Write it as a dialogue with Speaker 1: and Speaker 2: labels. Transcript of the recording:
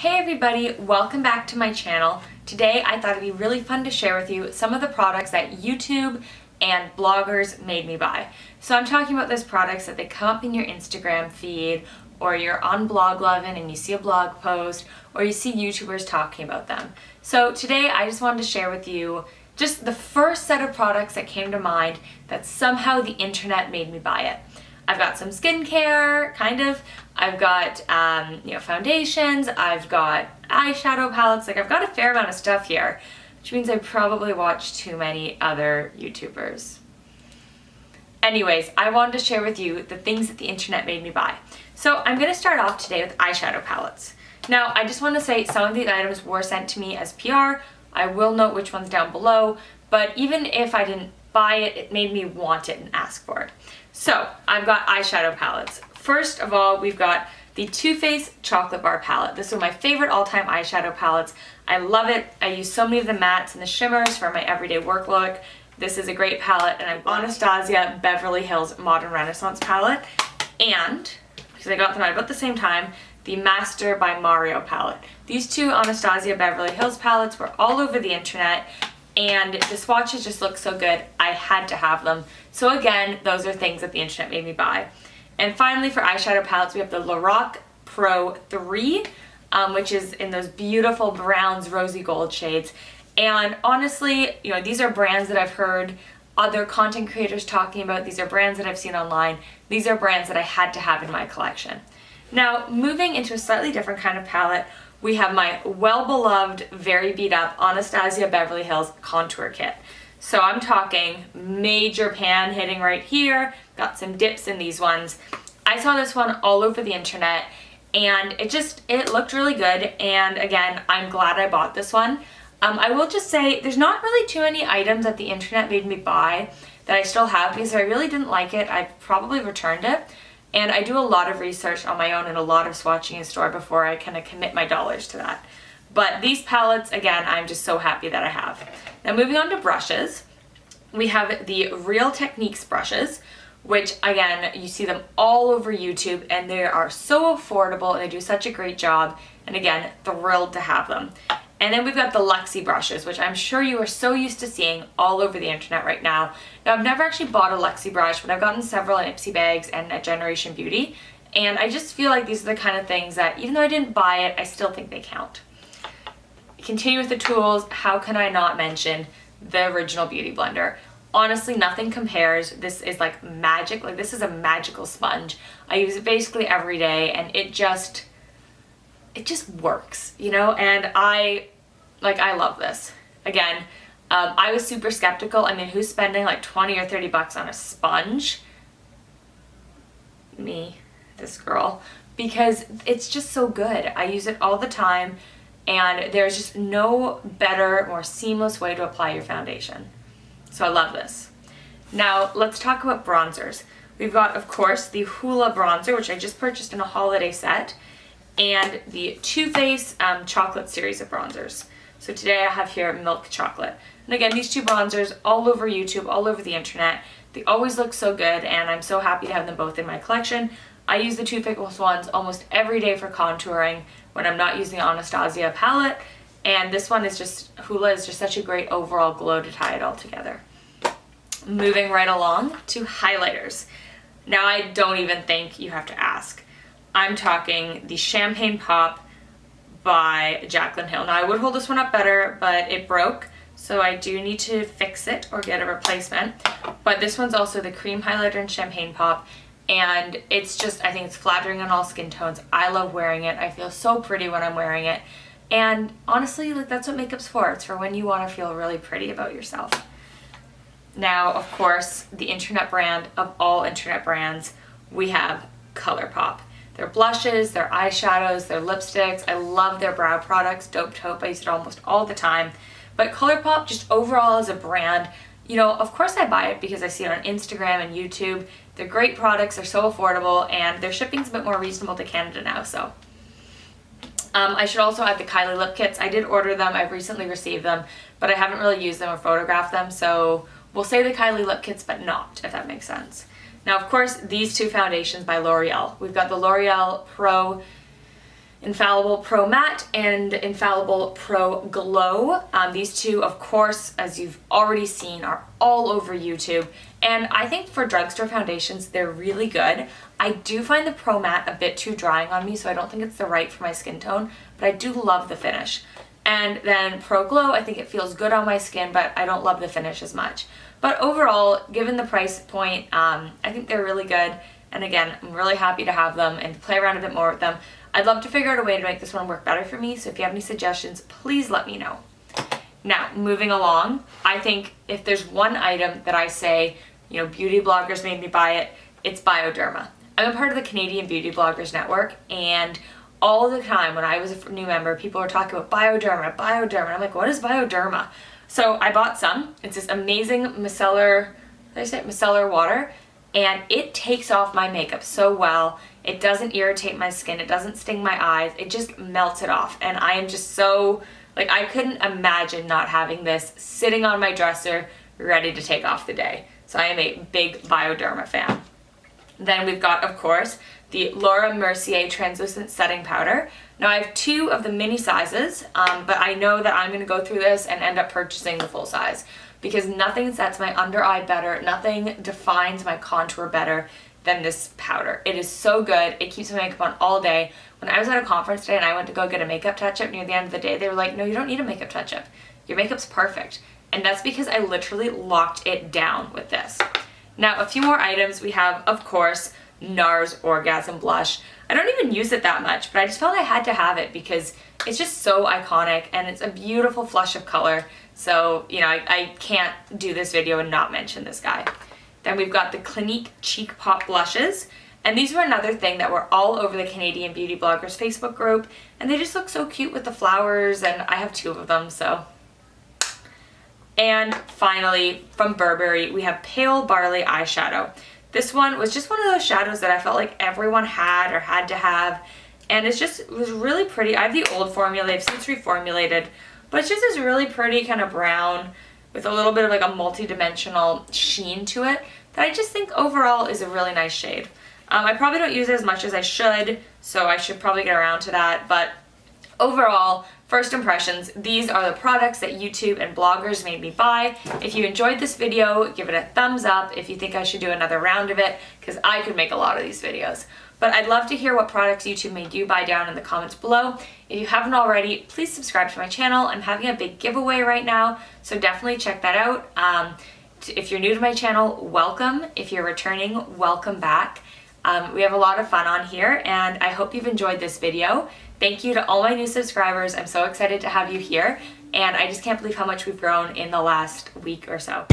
Speaker 1: Hey everybody, welcome back to my channel. Today I thought it'd be really fun to share with you some of the products that YouTube and bloggers made me buy. So I'm talking about those products that they come up in your Instagram feed, or you're on Bloglovin and you see a blog post, or you see YouTubers talking about them. So today I just wanted to share with you just the first set of products that came to mind that somehow the internet made me buy it. I've got some skincare, kind of. I've got, foundations. I've got eyeshadow palettes. I've got a fair amount of stuff here, which means I probably watch too many other YouTubers. Anyways, I wanted to share with you the things that the internet made me buy. So I'm going to start off today with eyeshadow palettes. Now, I just want to say some of these items were sent to me as PR. I will note which ones down below, but even if I didn't buy it, it made me want it and ask for it. So I've got eyeshadow palettes. First of all, we've got the Too Faced Chocolate Bar palette. This is one of my favorite all-time eyeshadow palettes. I love it. I use so many of the mattes and the shimmers for my everyday work look. This is a great palette, and I'm Anastasia Beverly Hills Modern Renaissance palette. And, because I got them at about the same time, the Master by Mario palette. These two Anastasia Beverly Hills palettes were all over the internet, and the swatches just look so good, I had to have them. So again, those are things that the internet made me buy. And finally, for eyeshadow palettes, we have the Lorac Pro 3, which is in those beautiful browns, rosy gold shades. And honestly, these are brands that I've heard other content creators talking about. These are brands that I've seen online. These are brands that I had to have in my collection. Now, moving into a slightly different kind of palette, we have my well-beloved, very beat-up Anastasia Beverly Hills Contour Kit. So I'm talking major pan hitting right here, got some dips in these ones. I saw this one all over the internet, and it looked really good, and again, I'm glad I bought this one. I will just say, there's not really too many items that the internet made me buy that I still have, because if I really didn't like it, I've probably returned it. And I do a lot of research on my own and a lot of swatching in store before I kind of commit my dollars to that. But these palettes, again, I'm just so happy that I have. Now moving on to brushes, we have the Real Techniques brushes, which again, you see them all over YouTube, and they are so affordable and they do such a great job. And again, thrilled to have them. And then we've got the Luxie brushes, which I'm sure you are so used to seeing all over the internet right now. Now, I've never actually bought a Luxie brush, but I've gotten several in Ipsy bags and at Generation Beauty. And I just feel like these are the kind of things that, even though I didn't buy it, I still think they count. Continue with the tools. How can I not mention the original Beauty Blender? Honestly, nothing compares. This is like magic. Like, this is a magical sponge. I use it basically every day, and it just works, and I love this. Again, I was super skeptical. I mean, who's spending like 20 or 30 bucks on a sponge? Me, this girl, because it's just so good. I use it all the time, and there's just no better, more seamless way to apply your foundation. So I love this. Now, let's talk about bronzers. We've got, of course, the Hoola bronzer, which I just purchased in a holiday set, and the Too Faced chocolate series of bronzers. So today I have here Milk Chocolate. And again, these two bronzers all over YouTube, all over the internet. They always look so good, and I'm so happy to have them both in my collection. I use the Too Faced ones almost every day for contouring when I'm not using the Anastasia palette. And this one is just, Hoola is just such a great overall glow to tie it all together. Moving right along to highlighters. Now, I don't even think you have to ask. I'm talking the Champagne Pop by Jaclyn Hill. Now, I would hold this one up better, but it broke, so I do need to fix it or get a replacement. But this one's also the cream highlighter in Champagne Pop, and it's just, I think it's flattering on all skin tones. I love wearing it. I feel so pretty when I'm wearing it. And honestly, that's what makeup's for. It's for when you want to feel really pretty about yourself. Now, of course, the internet brand of all internet brands, we have ColourPop. Their blushes, their eyeshadows, their lipsticks. I love their brow products, Dope Taupe. I use it almost all the time. But ColourPop, just overall as a brand, of course I buy it because I see it on Instagram and YouTube. They're great products, they're so affordable, and their shipping's a bit more reasonable to Canada now, so. I should also add the Kylie lip kits. I did order them, I've recently received them, but I haven't really used them or photographed them, so we'll say the Kylie lip kits, but not, if that makes sense. Now, of course, these two foundations by L'Oreal. We've got the L'Oreal Pro Infallible Pro Matte and Infallible Pro Glow. These two, of course, as you've already seen, are all over YouTube. And I think for drugstore foundations, they're really good. I do find the Pro Matte a bit too drying on me, so I don't think it's the right for my skin tone, but I do love the finish. And then Pro Glow, I think it feels good on my skin, but I don't love the finish as much. But overall, given the price point, I think they're really good. And again, I'm really happy to have them and play around a bit more with them. I'd love to figure out a way to make this one work better for me, so if you have any suggestions, please let me know. Now, moving along, I think if there's one item that I say, you know, beauty bloggers made me buy it, it's Bioderma. I'm a part of the Canadian Beauty Bloggers Network, and all the time when I was a new member, people were talking about Bioderma, Bioderma. I'm like, what is Bioderma? So I bought some. It's this amazing micellar, micellar water, and it takes off my makeup so well. It doesn't irritate my skin. It doesn't sting my eyes. It just melts it off. And I am just so, like, I couldn't imagine not having this sitting on my dresser ready to take off the day. So I am a big Bioderma fan. Then we've got, of course, the Laura Mercier Translucent Setting Powder. Now I have two of the mini sizes, but I know that I'm going to go through this and end up purchasing the full size because nothing sets my under eye better, nothing defines my contour better than this powder. It is so good. It keeps my makeup on all day. When I was at a conference today and I went to go get a makeup touch-up near the end of the day, they were like, no, you don't need a makeup touch-up. Your makeup's perfect. And that's because I literally locked it down with this. Now, a few more items. We have, of course, NARS Orgasm Blush. I don't even use it that much, but I just felt I had to have it because it's just so iconic and it's a beautiful flush of color. So, you know, I can't do this video and not mention this guy. Then we've got the Clinique Cheek Pop Blushes. And these were another thing that were all over the Canadian Beauty Bloggers Facebook group. And they just look so cute with the flowers, and I have two of them, so. And finally, from Burberry, we have Pale Barley Eyeshadow. This one was just one of those shadows that I felt like everyone had or had to have. And it was really pretty. I have the old formula. I've since reformulated. But it's just this really pretty kind of brown with a little bit of like a multi-dimensional sheen to it that I just think overall is a really nice shade. I probably don't use it as much as I should, so I should probably get around to that. But overall, first impressions, these are the products that YouTube and bloggers made me buy. If you enjoyed this video, give it a thumbs up if you think I should do another round of it, because I could make a lot of these videos. But I'd love to hear what products YouTube made you buy down in the comments below. If you haven't already, please subscribe to my channel. I'm having a big giveaway right now, so definitely check that out. If you're new to my channel, welcome. If you're returning, welcome back. We have a lot of fun on here, and I hope you've enjoyed this video. Thank you to all my new subscribers. I'm so excited to have you here, and I just can't believe how much we've grown in the last week or so.